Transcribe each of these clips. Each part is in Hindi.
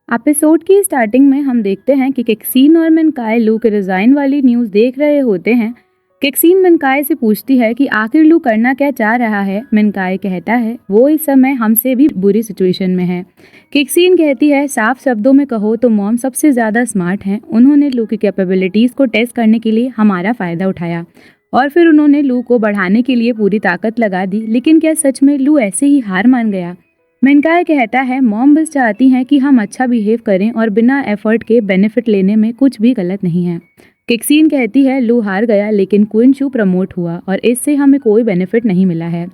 एपिसोड की स्टार्टिंग में हम देखते हैं कि केक्सीन और मिनकाय लू के रिजाइन वाली न्यूज़ देख रहे होते हैं। केक्सीन मिनकाय से पूछती है कि आखिर लू करना क्या चाह रहा है। मिनकाय कहता है वो इस समय हमसे भी बुरी सिचुएशन में है। केक्सीन कहती है साफ शब्दों में कहो तो मॉम सबसे ज़्यादा स्मार्ट हैं। उन्होंने लू की कैपेबिलिटीज़ को टेस्ट करने के लिए हमारा फ़ायदा उठाया और फिर उन्होंने लू को बढ़ाने के लिए पूरी ताकत लगा दी। लेकिन क्या सच में लू ऐसे ही हार मान गया? मिनकाय कहता है मॉम बस चाहती हैं कि हम अच्छा बिहेव करें और बिना एफर्ट के बेनिफिट लेने में कुछ भी गलत नहीं है। केक्सीन कहती है लू हार गया लेकिन क्विंचू प्रमोट हुआ और इससे हमें कोई बेनिफिट नहीं मिला है।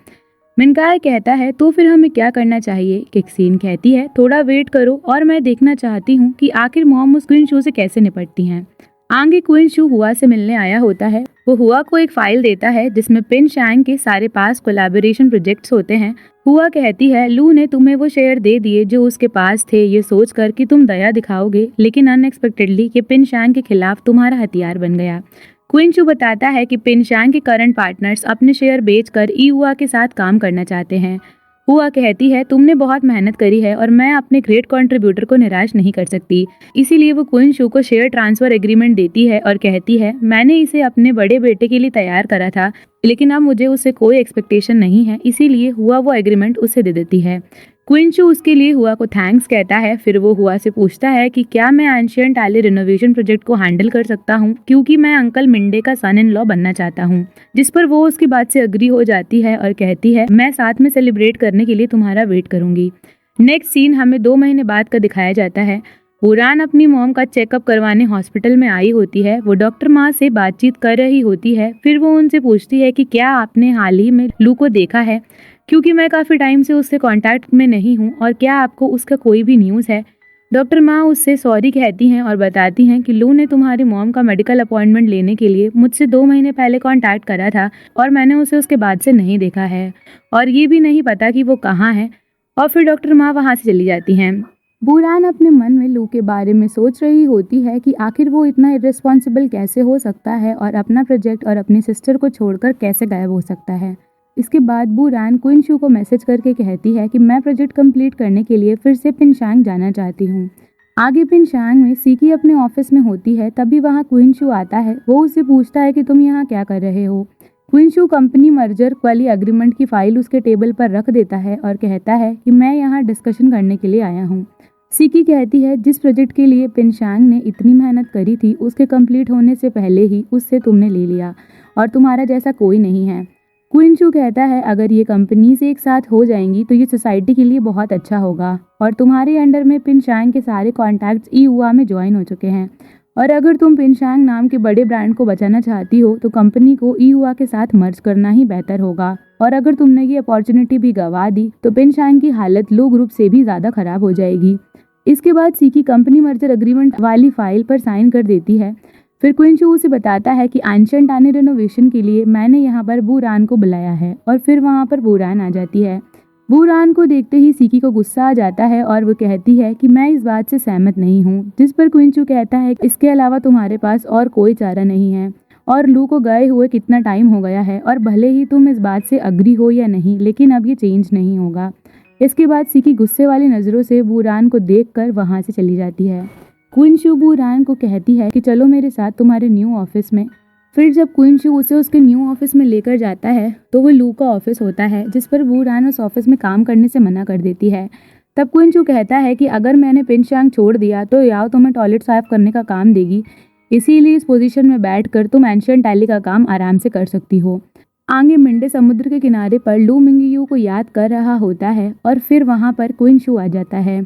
मिनकाय कहता है तो फिर हमें क्या करना चाहिए? केक्सीन कहती है थोड़ा वेट करो और मैं देखना चाहती हूँ कि आखिर मॉम उस क्विंचू से कैसे निपटती हैं। आगे क्विंचू हुआ से मिलने आया होता है। वो हुआ को एक फाइल देता है जिसमें पिन शैंग के सारे पास कोलैबोरेशन प्रोजेक्ट्स होते हैं। हुआ कहती है लू ने तुम्हें वो शेयर दे दिए जो उसके पास थे, ये सोचकर कि तुम दया दिखाओगे, लेकिन अनएक्सपेक्टेडली ये पिन शैंग के खिलाफ तुम्हारा हथियार बन गया। क्विंचू बताता है कि पिन शैंग के करंट पार्टनर्स अपने शेयर बेचकर ईहुआ के साथ काम करना चाहते हैं। हुआ कहती है तुमने बहुत मेहनत करी है और मैं अपने ग्रेट कंट्रीब्यूटर को निराश नहीं कर सकती। इसीलिए वो क्विंचू को शेयर ट्रांसफर एग्रीमेंट देती है और कहती है मैंने इसे अपने बड़े बेटे के लिए तैयार करा था, लेकिन अब मुझे उससे कोई एक्सपेक्टेशन नहीं है, इसीलिए हुआ वो एग्रीमेंट उसे दे देती है। क्विंचू उसके लिए हुआ को थैंक्स कहता है। फिर वो हुआ से पूछता है कि क्या मैं एंशिएंट एली रिनोवेशन प्रोजेक्ट को हैंडल कर सकता हूँ, क्योंकि मैं अंकल मिंडे का सन इन लॉ बनना चाहता हूँ। जिस पर वो उसकी बात से अग्री हो जाती है और कहती है मैं साथ में सेलिब्रेट करने के लिए तुम्हारा वेट करूंगी। नेक्स्ट सीन हमें 2 महीने बाद का दिखाया जाता है। बुरान अपनी मॉम का चेकअप करवाने हॉस्पिटल में आई होती है। वो डॉक्टर माँ से बातचीत कर रही होती है। फिर वो उनसे पूछती है कि क्या आपने हाल ही में लू को देखा है, क्योंकि मैं काफ़ी टाइम से उससे कांटेक्ट में नहीं हूँ, और क्या आपको उसका कोई भी न्यूज़ है। डॉक्टर माँ उससे सॉरी कहती हैं और बताती हैं कि लू ने तुम्हारी मॉम का मेडिकल अपॉइंटमेंट लेने के लिए मुझसे 2 महीने पहले कांटेक्ट करा था और मैंने उसे उसके बाद से नहीं देखा है और ये भी नहीं पता कि वो कहाँ है। और फिर डॉक्टर माँ वहाँ से चली जाती हैं। बुरान अपने मन में लू के बारे में सोच रही होती है कि आखिर वो इतना इर्रेस्पॉन्सिबल कैसे हो सकता है और अपना प्रोजेक्ट और अपनी सिस्टर को छोड़कर कैसे गायब हो सकता है। इसके बाद बुरान क्विंचू को मैसेज करके कहती है कि मैं प्रोजेक्ट कंप्लीट करने के लिए फिर से पिनशांग जाना चाहती हूँ। आगे पिनशांग में सीकी अपने ऑफिस में होती है, तभी वहाँ क्विंचू आता है। वो उससे पूछता है कि तुम यहाँ क्या कर रहे हो। क्विंचू कंपनी मर्जर वाली एग्रीमेंट की फाइल उसके टेबल पर रख देता है और कहता है कि मैं यहाँ डिस्कशन करने के लिए आया हूँ। सीकी कहती है जिस प्रोजेक्ट के लिए पिनशांग ने इतनी मेहनत करी थी उसके कंप्लीट होने से पहले ही उससे तुमने ले लिया और तुम्हारा जैसा कोई नहीं है। क्विंचू कहता है अगर ये कंपनीज एक साथ हो जाएंगी तो ये सोसाइटी के लिए बहुत अच्छा होगा और तुम्हारे अंडर में पिनशांग के सारे कॉन्टैक्ट्स ईहुआ में ज्वाइन हो चुके हैं, और अगर तुम पिनशांग नाम के बड़े ब्रांड को बचाना चाहती हो तो कंपनी को ईहुआ के साथ मर्ज करना ही बेहतर होगा, और अगर तुमने ये अपॉर्चुनिटी भी गंवा दी तो पिनशांग की हालत लो ग्रुप से भी ज़्यादा खराब हो जाएगी। इसके बाद सीकी कंपनी मर्जर एग्रीमेंट वाली फाइल पर साइन कर देती है। फिर क्विंचू उसे बताता है कि एंशिएंट एली रिनोवेशन के लिए मैंने यहाँ पर बुरान को बुलाया है, और फिर वहाँ पर बुरान आ जाती है। बुरान को देखते ही सीकी को गुस्सा आ जाता है और वो कहती है कि मैं इस बात से सहमत नहीं हूँ, जिस पर क्विंचू कहता है इसके अलावा तुम्हारे पास और कोई चारा नहीं है और लू को गए हुए कितना टाइम हो गया है, और भले ही तुम इस बात से अग्री हो या नहीं, लेकिन अब ये चेंज नहीं होगा। इसके बाद सीकी गुस्से वाली नज़रों से बुरान को देखकर वहाँ से चली जाती है। क्विंचू बुरान को कहती है कि चलो मेरे साथ तुम्हारे न्यू ऑफिस में। फिर जब क्विंचू उसे उसके न्यू ऑफिस में लेकर जाता है तो वो लू का ऑफिस होता है, जिस पर बुरान उस ऑफिस में काम करने से मना कर देती है। तब क्विंचू कहता है कि अगर मैंने पिनशांग छोड़ दिया तो याओ तुम्हें टॉयलेट साफ करने का काम देगी, इसीलिए इस पोजीशन में बैठकर तुम एंशिएंट एली का काम आराम से कर सकती हो। आगे मिंडे समुद्र के किनारे पर लू मिंगियू को याद कर रहा होता है और फिर वहाँ पर क्विंचू आ जाता है।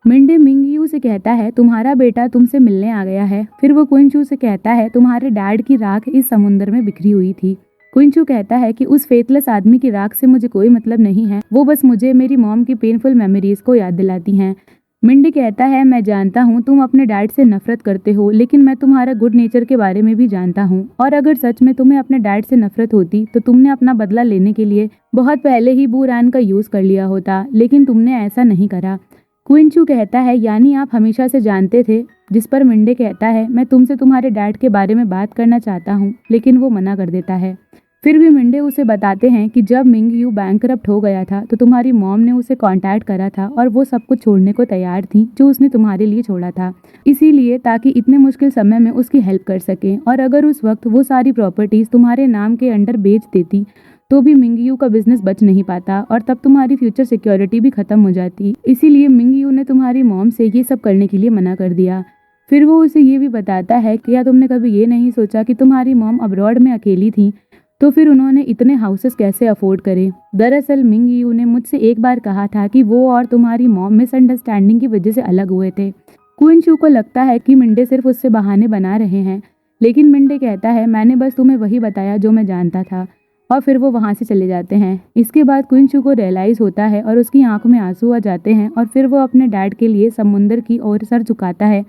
मिंडे मिंगियू से कहता है तुम्हारा बेटा तुमसे मिलने आ गया है। फिर वो क्विंचू से कहता है तुम्हारे डैड की राख इस समुद्र में बिखरी हुई थी। क्विंचू कहता है कि उस फेथलेस आदमी की राख से मुझे कोई मतलब नहीं है, वो बस मुझे मेरी मॉम की पेनफुल मेमोरीज को याद दिलाती हैं। मिंडे कहता है मैं जानता हूँ तुम अपने डैड से नफरत करते हो, लेकिन मैं तुम्हारा गुड नेचर के बारे में भी जानता हूँ, और अगर सच में तुम्हें अपने डैड से नफरत होती तो तुमने अपना बदला लेने के लिए बहुत पहले ही बुरान का यूज़ कर लिया होता, लेकिन तुमने ऐसा नहीं करा। क्विंचू कहता है यानी आप हमेशा से जानते थे, जिस पर मिंडे कहता है मैं तुमसे तुम्हारे डैड के बारे में बात करना चाहता हूँ, लेकिन वो मना कर देता है। फिर भी मिंडे उसे बताते हैं कि जब मिंग यू बैंकरप्ट हो गया था तो तुम्हारी मॉम ने उसे कांटेक्ट करा था और वो सब कुछ छोड़ने को तैयार थी जो उसने तुम्हारे लिए छोड़ा था, इसीलिए ताकि इतने मुश्किल समय में उसकी हेल्प कर सकें। और अगर उस वक्त वो सारी प्रॉपर्टीज तुम्हारे नाम के अंडर बेच देती तो भी मिंग यू का बिजनेस बच नहीं पाता और तब तुम्हारी फ्यूचर सिक्योरिटी भी खत्म हो जाती। इसीलिए मिंग यू ने तुम्हारी मॉम से ये सब करने के लिए मना कर दिया। फिर वो उसे ये भी बताता है कि क्या तुमने कभी ये नहीं सोचा कि तुम्हारी मॉम अब्रॉड में अकेली थी, तो फिर उन्होंने इतने हाउसेस कैसे अफोर्ड करे। दरअसल मिंग यू ने मुझसे एक बार कहा था कि वो और तुम्हारी मॉम मिसअंडरस्टैंडिंग की वजह से अलग हुए थे। क्विन शू को लगता है कि मिंडे सिर्फ उससे बहाने बना रहे हैं, लेकिन मिंडे कहता है मैंने बस तुम्हें वही बताया जो मैं जानता था, और फिर वो वहाँ से चले जाते हैं। इसके बाद क्विन शू को रियलाइज़ होता है और उसकी आंखों में आंसू आ जाते हैं और फिर वो अपने डैड के लिए समुंदर की ओर सर झुकाता है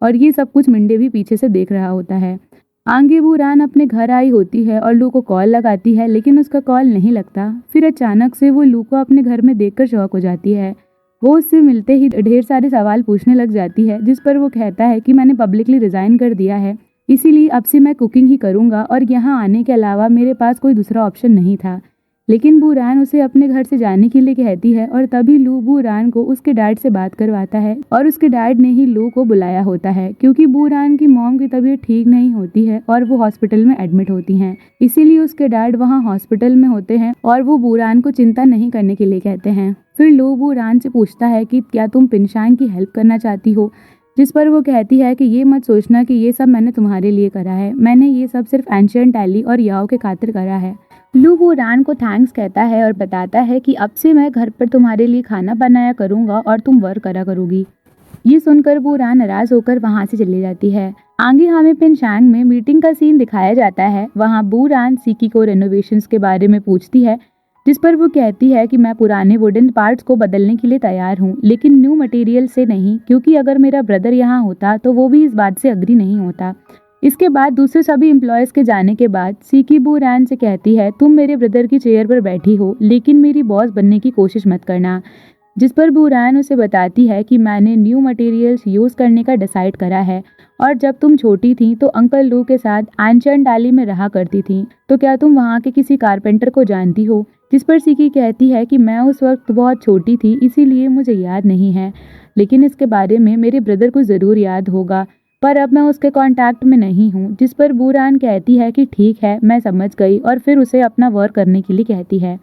और ये सब कुछ मिंडे भी पीछे से देख रहा होता है। आगे वो रान अपने घर आई होती है और लू को कॉल लगाती है, लेकिन उसका कॉल नहीं लगता। फिर अचानक से वो लू को अपने घर में देखकर शॉक हो जाती है। वो उससे मिलते ही ढेर सारे सवाल पूछने लग जाती है, जिस पर वो कहता है कि मैंने पब्लिकली रिजाइन कर दिया है, इसीलिए अब से मैं कुकिंग ही करूँगा और यहाँ आने के अलावा मेरे पास कोई दूसरा ऑप्शन नहीं था। लेकिन बू रान उसे अपने घर से जाने के लिए कहती है और तभी लू बू रान को उसके डैड से बात करवाता है और उसके डैड ने ही लू को बुलाया होता है क्योंकि बू रान की मॉम की तबीयत ठीक नहीं होती है और वो हॉस्पिटल में एडमिट होती हैं। इसीलिए उसके डैड वहाँ हॉस्पिटल में होते हैं और वो बू रान को चिंता नहीं करने के लिए कहते हैं। फिर लू बू रान से पूछता है कि क्या तुम पिनशांग की हेल्प करना चाहती हो, जिस पर वो कहती है कि ये मत सोचना कि ये सब मैंने तुम्हारे लिए करा है, मैंने ये सब सिर्फ एंशियंट टैली और याओ के खातिर करा है। लू वो रान को थैंक्स कहता है और बताता है कि अब से मैं घर पर तुम्हारे लिए खाना बनाया करूँगा और तुम वर्क करा करोगी। ये सुनकर वो रान नाराज होकर वहाँ से चली जाती है। आगे हमें पिनशांग में मीटिंग का सीन दिखाया जाता है। वहाँ बू रान सीकी को रेनोवेशंस के बारे में पूछती है, जिस पर वो कहती है कि मैं पुराने वुडन पार्ट्स को बदलने के लिए तैयार हूँ, लेकिन न्यू मटेरियल से नहीं, क्योंकि अगर मेरा ब्रदर यहाँ होता तो वो भी इस बात से अग्री नहीं होता। इसके बाद दूसरे सभी एम्प्लॉयज के जाने के बाद सीकी बू रान से कहती है, तुम मेरे ब्रदर की चेयर पर बैठी हो, लेकिन मेरी बॉस बनने की कोशिश मत करना। जिस पर बू रान उसे बताती है कि मैंने न्यू मटेरियल्स यूज़ करने का डिसाइड करा है और जब तुम छोटी थी तो अंकल लू के साथ एंशियंट डाली में रहा करती थी, तो क्या तुम वहाँ के किसी कारपेंटर को जानती हो। जिस पर सीकी कहती है कि मैं उस वक्त बहुत छोटी थी इसीलिए मुझे याद नहीं है, लेकिन इसके बारे में मेरे ब्रदर को ज़रूर याद होगा, पर अब मैं उसके कांटेक्ट में नहीं हूँ। जिस पर बू रान कहती है कि ठीक है, मैं समझ गई, और फिर उसे अपना वर्क करने के लिए कहती है।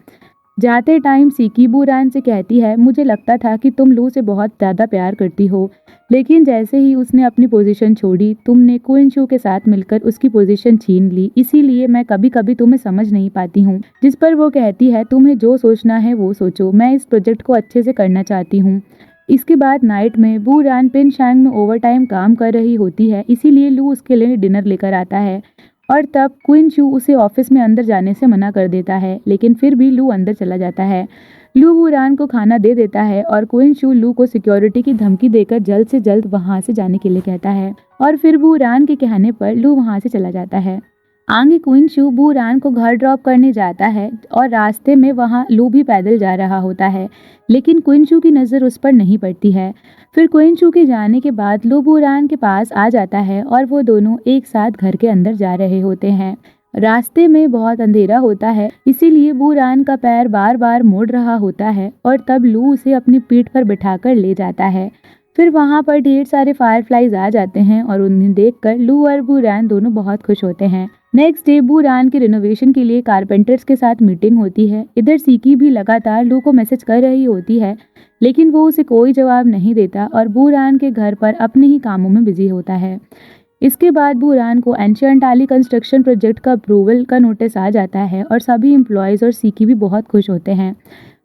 जाते टाइम सीकी बू रान से कहती है, मुझे लगता था कि तुम लू से बहुत ज़्यादा प्यार करती हो, लेकिन जैसे ही उसने अपनी पोजीशन छोड़ी तुमने क्विन शू के साथ मिलकर उसकी पोजीशन छीन ली, इसीलिए मैं कभी कभी तुम्हें समझ नहीं पाती हूँ। जिस पर वो कहती है, तुम्हें जो सोचना है वो सोचो, मैं इस प्रोजेक्ट को अच्छे से करना चाहती हूँ। इसके बाद नाइट में बू रान पिनशांग में ओवर टाइम काम कर रही होती है, इसीलिए लू उसके लिए डिनर लेकर आता है और तब क्विन शू उसे ऑफिस में अंदर जाने से मना कर देता है, लेकिन फिर भी लू अंदर चला जाता है। लू बू रान को खाना दे देता है और क्विन शू लू को सिक्योरिटी की धमकी देकर जल्द से जल्द वहां से जाने के लिए कहता है और फिर बू रान के कहने पर लू वहां से चला जाता है। आगे क्विन शू बू रान को घर ड्रॉप करने जाता है और रास्ते में वहाँ लू भी पैदल जा रहा होता है, लेकिन क्विन शू की नज़र उस पर नहीं पड़ती है। फिर क्विन शू के जाने के बाद लू बू रान के पास आ जाता है और वो दोनों एक साथ घर के अंदर जा रहे होते हैं। रास्ते में बहुत अंधेरा होता है, इसीलिए बू रान का पैर बार बार मुड़ रहा होता है और तब लू उसे अपनी पीठ पर बिठाकर ले जाता है। फिर वहाँ पर ढेर सारे फायरफ्लाइज आ जाते हैं और उन्हें देखकर लू और बू रान दोनों बहुत खुश होते हैं। नेक्स्ट डे बू रान के रिनोवेशन के लिए कारपेंटर्स के साथ मीटिंग होती है। इधर सीकी भी लगातार लू को मैसेज कर रही होती है, लेकिन वो उसे कोई जवाब नहीं देता और बू रान के घर पर अपने ही कामों में बिजी होता है। इसके बाद बू रान को एंशियंट टाली कंस्ट्रक्शन प्रोजेक्ट का अप्रूवल का नोटिस आ जाता है और सभी एम्प्लॉयज़ और सीकी भी बहुत खुश होते हैं।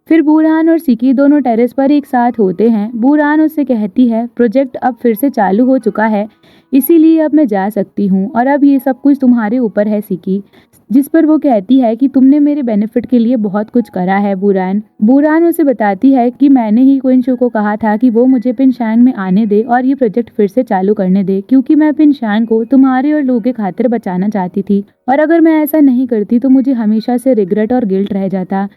फिर बू रान और सीकी दोनों टेरेस पर एक साथ होते हैं। बू रान उससे कहती है, प्रोजेक्ट अब फिर से चालू हो चुका है, इसीलिए अब मैं जा सकती हूँ और अब ये सब कुछ तुम्हारे ऊपर है सीकी। जिस पर वो कहती है कि तुमने मेरे बेनिफिट के लिए बहुत कुछ करा है बू रान उसे बताती है कि मैंने ही क्विन शू को कहा था कि वो मुझे पिनशांग में आने दे और ये प्रोजेक्ट फिर से चालू करने दे, क्योंकि मैं पिनशांग को तुम्हारे और लू के खातिर बचाना चाहती थी और अगर मैं ऐसा नहीं करती तो मुझे हमेशा से रिग्रेट और गिल्ट रह जाता।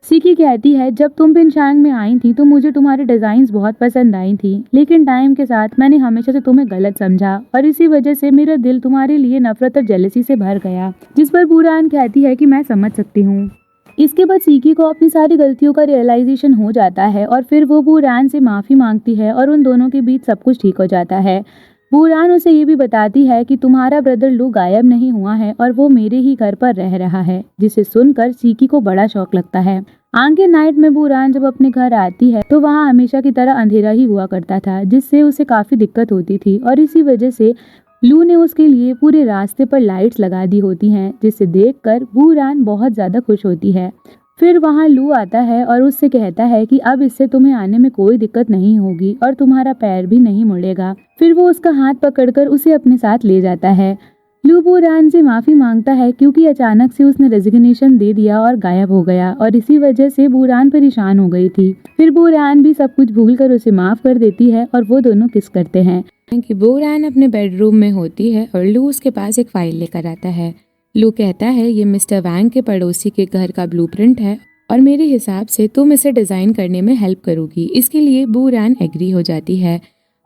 सीकी कहती है, जब तुम पिनशांग में आई थी तो मुझे तुम्हारे डिजाइन्स बहुत पसंद आई थी, लेकिन टाइम के साथ मैंने हमेशा से तुम्हें गलत समझा और इसी वजह से मेरा दिल तुम्हारे लिए नफरत और जेलसी से भर गया। जिस पर बुरान कहती है कि मैं समझ सकती हूँ। इसके बाद सीकी को अपनी सारी गलतियों का रियलाइजेशन हो जाता है और फिर वो बुरान से माफी मांगती है और उन दोनों के बीच सब कुछ ठीक हो जाता है। बुरान उसे ये भी बताती है कि तुम्हारा ब्रदर लू गायब नहीं हुआ है और वो मेरे ही घर पर रह रहा है, जिसे सुनकर सीकी को बड़ा शौक लगता है। आगे नाइट में बुरान जब अपने घर आती है तो वहाँ हमेशा की तरह अंधेरा ही हुआ करता था, जिससे उसे काफी दिक्कत होती थी और इसी वजह से लू ने उसके लिए पूरे रास्ते पर लाइट्स लगा दी होती हैं, जिसे देखकर बुरान बहुत ज्यादा खुश होती है। फिर वहाँ लू आता है और उससे कहता है कि अब इससे तुम्हें आने में कोई दिक्कत नहीं होगी और तुम्हारा पैर भी नहीं मुड़ेगा। फिर वो उसका हाथ पकड़कर उसे अपने साथ ले जाता है। लू बुरान से माफी मांगता है क्योंकि अचानक से उसने रेजिग्नेशन दे दिया और गायब हो गया और इसी वजह से बुरान परेशान हो गई थी। फिर बुरान भी सब कुछ भूलकर उसे माफ कर देती है और वो दोनों किस करते हैं कि बुरान अपने बेडरूम में होती है और लू उसके पास एक फाइल लेकर आता है। लू कहता है, ये मिस्टर वैंग के पड़ोसी के घर का ब्लूप्रिंट है और मेरे हिसाब से तुम इसे डिजाइन करने में हेल्प करोगी। इसके लिए बुरान एग्री हो जाती है।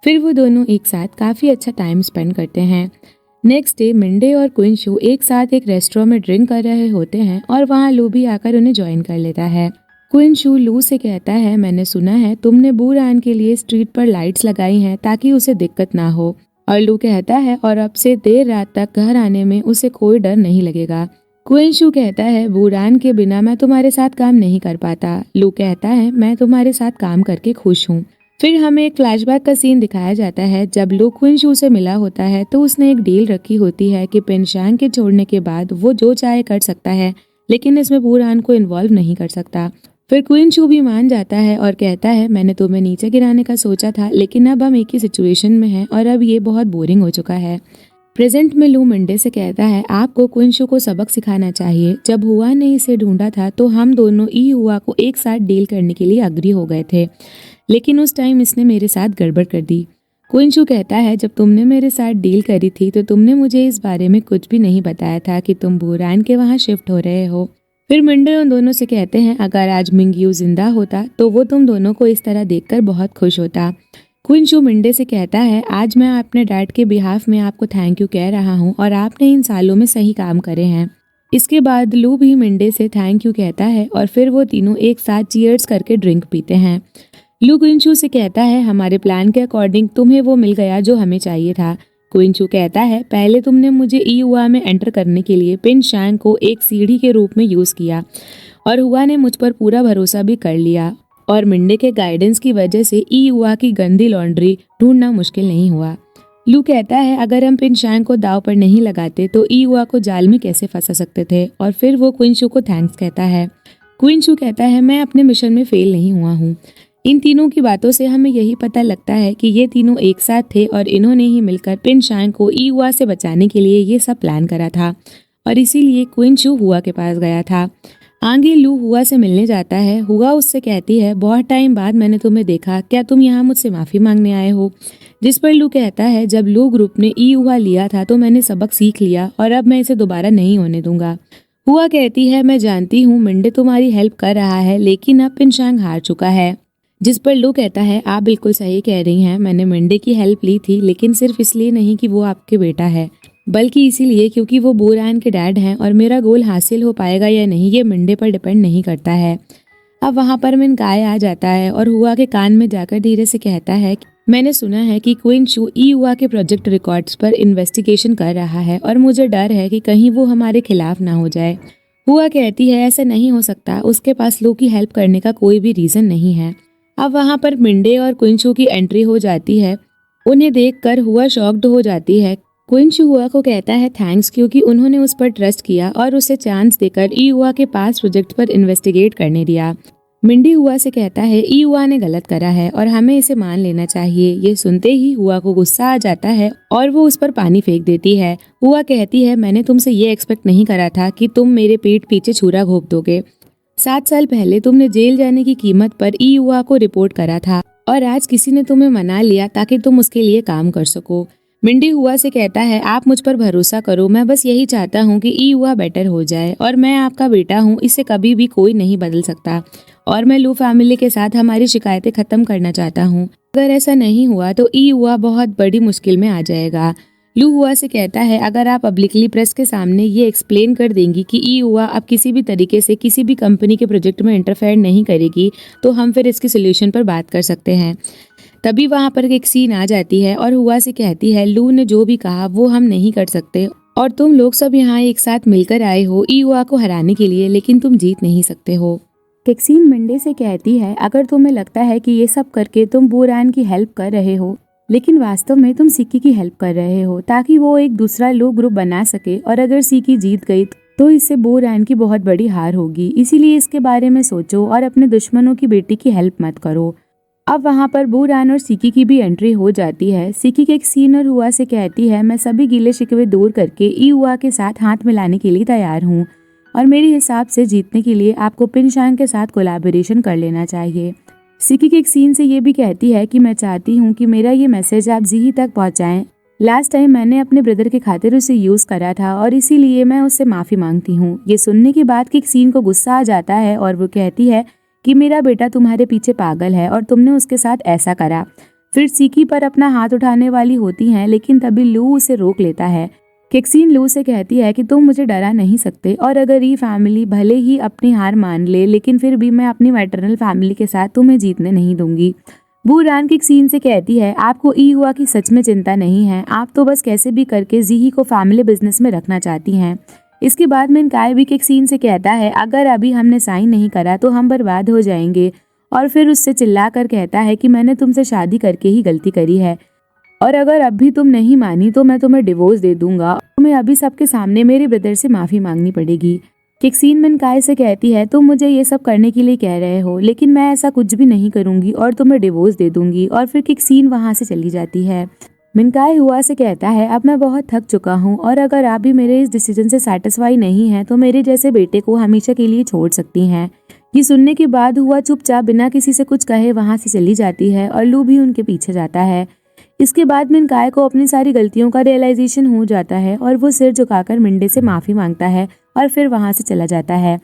फिर वो दोनों एक साथ काफी अच्छा टाइम स्पेंड करते हैं। नेक्स्ट डे मिंडे और क्विंशू एक साथ एक रेस्टोरेंट में ड्रिंक कर रहे होते हैं और वहाँ लू भी आकर उन्हें ज्वाइन कर लेता है। क्विंशू लू से कहता है, मैंने सुना है तुमने बुरान के लिए स्ट्रीट पर लाइट्स लगाई हैं ताकि उसे दिक्कत ना हो। और लू कहता है, और अब से देर रात तक घर आने में उसे कोई डर नहीं लगेगा। क्विंशू कहता है, बुरान के बिना मैं तुम्हारे साथ काम नहीं कर पाता। लू कहता है, मैं तुम्हारे साथ काम करके खुश हूँ। फिर हमें एक फ्लैशबैक का सीन दिखाया जाता है। जब लू क्विंशू से मिला होता है तो उसने एक डील रखी होती है कि पिनशांग के छोड़ने के बाद वो जो चाहे कर सकता है, लेकिन इसमें बुरान को इन्वॉल्व नहीं कर सकता। फिर क्विंशू भी मान जाता है और कहता है, मैंने तुम्हें नीचे गिराने का सोचा था, लेकिन अब हम एक ही सिचुएशन में हैं और अब ये बहुत बोरिंग हो चुका है। प्रेजेंट में लू मंडे से कहता है, आपको क्विंशू को सबक सिखाना चाहिए। जब हुआ ने इसे ढूंढा था तो हम दोनों ई हुआ को एक साथ डील करने के लिए अग्री हो गए थे, लेकिन उस टाइम इसने मेरे साथ गड़बड़ कर दी। क्विंशू कहता है, जब तुमने मेरे साथ डील करी थी तो तुमने मुझे इस बारे में कुछ भी नहीं बताया था कि तुम बुरान के वहाँ शिफ्ट हो रहे हो। फिर मिंडे उन दोनों से कहते हैं, अगर आज मिंगयू जिंदा होता तो वो तुम दोनों को इस तरह देखकर बहुत खुश होता। क्विंशू मिंडे से कहता है, आज मैं अपने डैड के बिहाफ में आपको थैंक यू कह रहा हूँ और आपने इन सालों में सही काम करे हैं। इसके बाद लू भी मिंडे से थैंक यू कहता है और फिर वो तीनों एक साथ चीयर्स करके ड्रिंक पीते हैं। लू क्विंशू से कहता है, हमारे प्लान के अकॉर्डिंग तुम्हें वो मिल गया जो हमें चाहिए था। क्विंशू कहता है, पहले तुमने मुझे ई हुआ में एंटर करने के लिए पिनशांग को एक सीढ़ी के रूप में यूज किया और हुआ ने मुझ पर पूरा भरोसा भी कर लिया और मिंडे के गाइडेंस की वजह से ई हुआ की गंदी लॉन्ड्री ढूंढना मुश्किल नहीं हुआ। लू कहता है, अगर हम पिनशांग को दाव पर नहीं लगाते तो ई हुआ को जाल में कैसे फंसा सकते थे। और फिर वो क्विंशू को थैंक्स कहता है। क्विंशू कहता है, मैं अपने मिशन में फेल नहीं हुआ हूँ। इन तीनों की बातों से हमें यही पता लगता है कि ये तीनों एक साथ थे और इन्होंने ही मिलकर पिनशांग को ई हुआ से बचाने के लिए ये सब प्लान करा था और इसीलिए क्विंशू हुआ के पास गया था। आगे लू हुआ से मिलने जाता है। हुआ उससे कहती है, बहुत टाइम बाद मैंने तुम्हें देखा, क्या तुम यहाँ मुझसे माफी मांगने आए हो। जिस पर लू कहता है, जब लू ग्रुप ने ई हुआ लिया था तो मैंने सबक सीख लिया और अब मैं इसे दोबारा नहीं होने दूंगा। हुआ कहती है, मैं जानती हूँ मिंडे तुम्हारी हेल्प कर रहा है, लेकिन अब पिनशांग हार चुका है। जिस पर लू कहता है, आप बिल्कुल सही कह रही हैं, मैंने मिंडे की हेल्प ली थी, लेकिन सिर्फ इसलिए नहीं कि वो आपके बेटा है, बल्कि इसीलिए क्योंकि वो बुरान के डैड हैं और मेरा गोल हासिल हो पाएगा या नहीं ये मिंडे पर डिपेंड नहीं करता है। अब वहाँ पर मिनकाय आ जाता है और हुआ के कान में जाकर धीरे से कहता है, मैंने सुना है कि क्विंशू ई हुआ के प्रोजेक्ट रिकॉर्ड्स पर इन्वेस्टिगेशन कर रहा है और मुझे डर है कि कहीं वो हमारे खिलाफ ना हो जाए। हुआ कहती है, ऐसा नहीं हो सकता, उसके पास लू की हेल्प करने का कोई भी रीजन नहीं है। अब वहाँ पर मिंडे और क्विंशू की एंट्री हो जाती है। उन्हें देखकर हुआ शॉक्ड हो जाती है। क्विंशू हुआ को कहता है थैंक्स, क्योंकि उन्होंने उस पर ट्रस्ट किया और उसे चांस देकर ई हुआ के पास प्रोजेक्ट पर इन्वेस्टिगेट करने दिया। मिंडी हुआ से कहता है, ई हुआ ने गलत करा है और हमें इसे मान लेना चाहिए। ये सुनते ही हुआ को गुस्सा आ जाता है और वो उस पर पानी फेंक देती है। हुआ कहती है, मैंने तुमसे ये एक्सपेक्ट नहीं करा था कि तुम मेरे पीठ पीछे छुरा घोंप दोगे। 7 साल पहले तुमने जेल जाने की कीमत पर ई हुआ को रिपोर्ट करा था और आज किसी ने तुम्हें मना लिया ताकि तुम उसके लिए काम कर सको। मिंडी हुआ से कहता है, आप मुझ पर भरोसा करो, मैं बस यही चाहता हूँ कि ई हुआ बेटर हो जाए और मैं आपका बेटा हूँ, इसे कभी भी कोई नहीं बदल सकता और मैं लू फैमिली के साथ हमारी शिकायतें खत्म करना चाहता हूँ। अगर ऐसा नहीं हुआ तो ई हुआ बहुत बड़ी मुश्किल में आ जाएगा। लू हुआ से कहता है, अगर आप पब्लिकली प्रेस के सामने ये एक्सप्लेन कर देंगी कि ई हुआ अब किसी भी तरीके से किसी भी कंपनी के प्रोजेक्ट में इंटरफेयर नहीं करेगी तो हम फिर इसके सोल्यूशन पर बात कर सकते हैं। तभी वहां पर एक सीन आ जाती है और हुआ से कहती है, लू ने जो भी कहा वो हम नहीं कर सकते और तुम लोग सब यहाँ एक साथ मिलकर आए हो ई हुआ को हराने के लिए, लेकिन तुम जीत नहीं सकते हो। केक्सीन मिंडे से कहती है, अगर तुम्हें लगता है कि ये सब करके तुम बूरान की हेल्प कर रहे हो, लेकिन वास्तव में तुम सिकी की हेल्प कर रहे हो ताकि वो एक दूसरा लो ग्रुप बना सके और अगर सिकी जीत गई तो इससे बूरान की बहुत बड़ी हार होगी, इसीलिए इसके बारे में सोचो और अपने दुश्मनों की बेटी की हेल्प मत करो। अब वहाँ पर बूरान और सिकी की भी एंट्री हो जाती है। सिकी के एक सीनियर हुआ से कहती है, मैं सभी गिले शिकवे दूर करके ई हुआ के साथ हाथ मिलाने के लिए तैयार हूँ और मेरे हिसाब से जीतने के लिए आपको पिनशांग के साथ कोलैबोरेशन कर लेना चाहिए। सिकी के एक सीन से ये भी कहती है कि मैं चाहती हूँ कि मेरा ये मैसेज आप जीही तक पहुँचाएं। लास्ट टाइम मैंने अपने ब्रदर के खातिर उसे यूज़ करा था और इसीलिए मैं उससे माफ़ी मांगती हूँ। ये सुनने के बाद किक सीन को गुस्सा आ जाता है और वो कहती है कि मेरा बेटा तुम्हारे पीछे पागल है और तुमने उसके साथ ऐसा करा। फिर सिकी पर अपना हाथ उठाने वाली होती हैं, लेकिन तभी लू उसे रोक लेता है। केक्सीन लू से कहती है कि तुम मुझे डरा नहीं सकते और अगर ये फैमिली भले ही अपनी हार मान ले, लेकिन फिर भी मैं अपनी मैटरनल फैमिली के साथ तुम्हें जीतने नहीं दूंगी। बूरान केक्सीन से कहती है, आपको ई हुआ की सच में चिंता नहीं है, आप तो बस कैसे भी करके जीही को फैमिली बिजनेस में रखना चाहती हैं। इसके बाद मिनकाय भी केक्सीन से कहता है, अगर अभी हमने साइन नहीं करा तो हम बर्बाद हो जाएंगे और फिर उससे चिल्लाकर कहता है कि मैंने तुमसे शादी करके ही गलती करी है और अगर अब भी तुम नहीं मानी तो मैं तुम्हें डिवोर्स दे दूंगा। तुम्हें अभी सबके सामने मेरे ब्रदर से माफी मांगनी पड़ेगी। केक्सीन मिनकाय से कहती है, तुम मुझे ये सब करने के लिए कह रहे हो, लेकिन मैं ऐसा कुछ भी नहीं करूंगी और तुम्हें डिवोर्स दे दूंगी और फिर केक्सीन वहां से चली जाती है। मिनकाय हुआ से कहता है, अब मैं बहुत थक चुका हूँ और अगर आप भी मेरे इस डिसीजन से सेटिस्फाई नहीं हैं तो मेरे जैसे बेटे को हमेशा के लिए छोड़ सकती हैं। ये सुनने के बाद हुआ चुपचाप बिना किसी से कुछ कहे वहां से चली जाती है और लू भी उनके पीछे जाता है। इसके बाद मिनकाय को अपनी सारी गलतियों का रियलाइजेशन हो जाता है और वो सिर झुकाकर मिंडे से माफी मांगता है और फिर वहां से चला जाता है।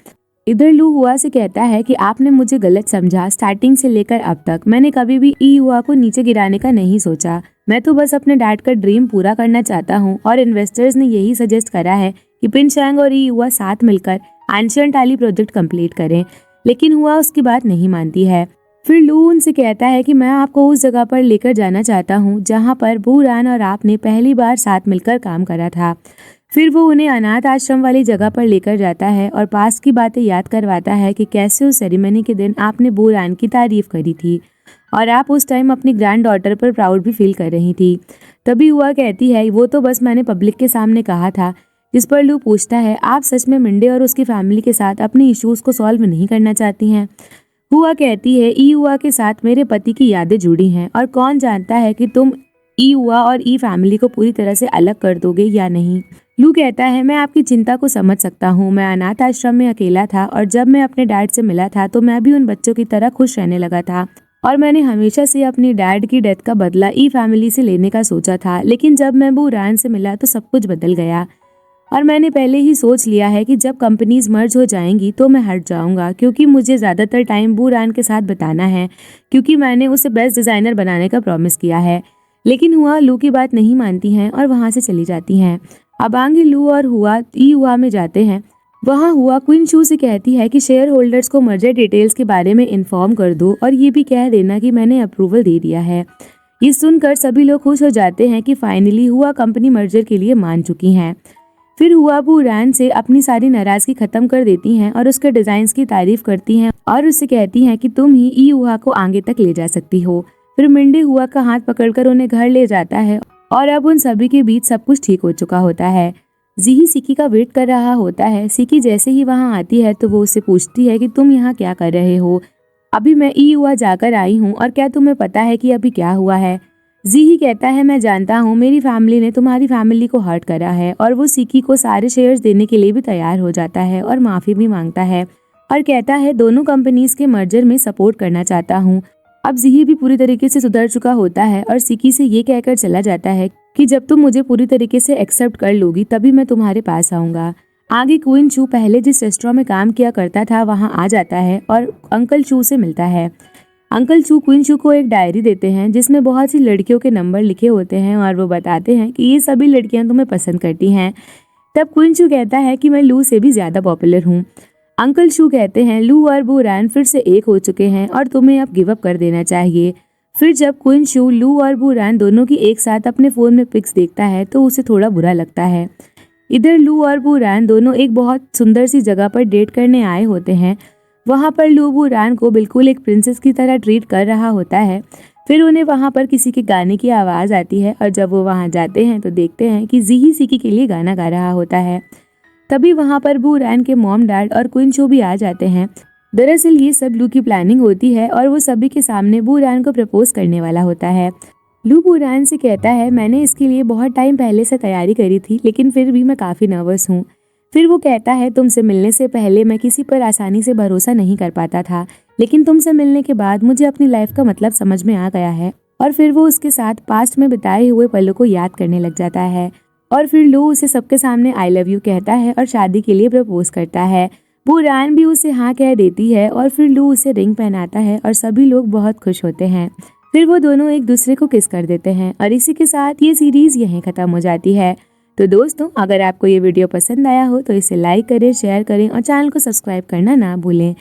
इधर लू हुआ से कहता है कि आपने मुझे गलत समझा, स्टार्टिंग से लेकर अब तक मैंने कभी भी ई हुआ को नीचे गिराने का नहीं सोचा, मैं तो बस अपने डैड का ड्रीम पूरा करना चाहता हूँ और इन्वेस्टर्स ने यही सजेस्ट करा है कि पिनशांग और ई हुआ साथ मिलकर एंशिएंट आली प्रोजेक्ट कंप्लीट करें, लेकिन हुआ उसकी बात नहीं मानती है। फिर लू उनसे कहता है कि मैं आपको उस जगह पर लेकर जाना चाहता हूँ जहाँ पर बूरान और आपने पहली बार साथ मिलकर काम करा था। फिर वो उन्हें अनाथ आश्रम वाली जगह पर लेकर जाता है और पास की बातें याद करवाता है कि कैसे उस सेरेमनी के दिन आपने बूरान की तारीफ करी थी और आप उस टाइम अपनी ग्रैंड डॉटर पर प्राउड भी फील कर रही थी। तभी हुआ कहती है, वो तो बस मैंने पब्लिक के सामने कहा था। जिस पर लू पूछता है, आप सच में मिंडे और उसकी फैमिली के साथ अपने इश्यूज को सॉल्व नहीं करना चाहती हैं? हुआ कहती है, ई हुआ के साथ मेरे पति की यादें जुड़ी हैं और कौन जानता है कि तुम ई हुआ और ई फैमिली को पूरी तरह से अलग कर दोगे या नहीं। लू कहता है, मैं आपकी चिंता को समझ सकता हूँ, मैं अनाथ आश्रम में अकेला था और जब मैं अपने डैड से मिला था तो मैं भी उन बच्चों की तरह खुश रहने लगा था और मैंने हमेशा से अपनी डैड की डेथ का बदला ई फैमिली से लेने का सोचा था, लेकिन जब मैं बूरान से मिला तो सब कुछ बदल गया और मैंने पहले ही सोच लिया है कि जब कंपनीज मर्ज हो जाएंगी तो मैं हट जाऊंगा, क्योंकि मुझे ज़्यादातर टाइम बूरान के साथ बिताना है, क्योंकि मैंने उसे बेस्ट डिज़ाइनर बनाने का प्रॉमिस किया है। लेकिन हुआ लू की बात नहीं मानती हैं और वहाँ से चली जाती हैं। अब आगे लू और हुआ ई हुआ में जाते हैं। वहाँ हुआ क्वीन शू से कहती है कि शेयर होल्डर्स को मर्जर डिटेल्स के बारे में इन्फॉर्म कर दो और ये भी कह देना कि मैंने अप्रूवल दे दिया है। ये सुनकर सभी लोग खुश हो जाते हैं कि फाइनली हुआ कंपनी मर्जर के लिए मान चुकी हैं। फिर हुआ बूरान से अपनी सारी नाराजगी खत्म कर देती हैं और उसके डिजाइन्स की तारीफ करती हैं और उससे कहती हैं कि तुम ही ई हुआ को आगे तक ले जा सकती हो। फिर मिंडे हुआ का हाथ पकड़कर उन्हें घर ले जाता है और अब उन सभी के बीच सब कुछ ठीक हो चुका होता है। जीही सिकी का वेट कर रहा होता है। सिकी जैसे ही वहाँ आती है तो वो उससे पूछती है कि तुम यहाँ क्या कर रहे हो? अभी मैं ई हुआ जाकर आई हूँ और क्या तुम्हें पता है कि अभी क्या हुआ है? जीही कहता है, मैं जानता हूँ, मेरी फैमिली ने तुम्हारी फैमिली को हर्ट करा है और वो सिकी को सारे शेयर्स देने के लिए भी तैयार हो जाता है और माफ़ी भी मांगता है और कहता है दोनों कंपनीज के मर्जर में सपोर्ट करना चाहता हूँ। अब जीही भी पूरी तरीके से सुधर चुका होता है और सिकी से ये कहकर चला जाता है कि जब तुम मुझे पूरी तरीके से एक्सेप्ट कर लोगी तभी मैं तुम्हारे पास आऊँगा। आगे क्वीन चू पहले जिस रेस्टोरेंट में काम किया करता था वहाँ आ जाता है और अंकल चू से मिलता है। अंकल चू क्वीन चू को एक डायरी देते हैं जिसमें बहुत सी लड़कियों के नंबर लिखे होते हैं और वो बताते हैं कि ये सभी लड़कियां तुम्हें पसंद करती हैं। तब क्वीन चू कहता है कि मैं लू से भी ज़्यादा पॉपुलर हूँ। अंकल चू कहते हैं लू और बू रैन फिर से एक हो चुके हैं और तुम्हें अब गिव अप कर देना चाहिए। फिर जब क्वीन चू लू और बू रैन दोनों की एक साथ अपने फ़ोन में पिक्स देखता है तो उसे थोड़ा बुरा लगता है। इधर लू और बू रैन दोनों एक बहुत सुंदर सी जगह पर डेट करने आए होते हैं। वहाँ पर लू बू रैन को बिल्कुल एक प्रिंसेस की तरह ट्रीट कर रहा होता है। फिर उन्हें वहाँ पर किसी के गाने की आवाज़ आती है और जब वो वहाँ जाते हैं तो देखते हैं कि जीही सीकी के लिए गाना गा रहा होता है। तभी वहाँ पर बू रैन के मॉम डैड और क्वीन चू भी आ जाते हैं। दरअसल ये सब लू की प्लानिंग होती है और वो सभी के सामने बू रैन को प्रपोज करने वाला होता है। लू बू रैन से कहता है मैंने इसके लिए बहुत टाइम पहले से तैयारी करी थी लेकिन फिर भी मैं काफ़ी नर्वस हूँ। फिर वो कहता है तुमसे मिलने से पहले मैं किसी पर आसानी से भरोसा नहीं कर पाता था लेकिन तुमसे मिलने के बाद मुझे अपनी लाइफ का मतलब समझ में आ गया है। और फिर वो उसके साथ पास्ट में बिताए हुए पलों को याद करने लग जाता है और फिर लू उसे सबके सामने आई लव यू कहता है और शादी के लिए प्रपोज करता है। बू रैन भी उसे हाँ कह देती है और फिर लू उसे रिंग पहनाता है और सभी लोग बहुत खुश होते हैं। फिर वो दोनों एक दूसरे को किस कर देते हैं और इसी के साथ ये सीरीज यहीं खत्म हो जाती है। तो दोस्तों अगर आपको ये वीडियो पसंद आया हो तो इसे लाइक करें, शेयर करें और चैनल को सब्सक्राइब करना ना भूलें।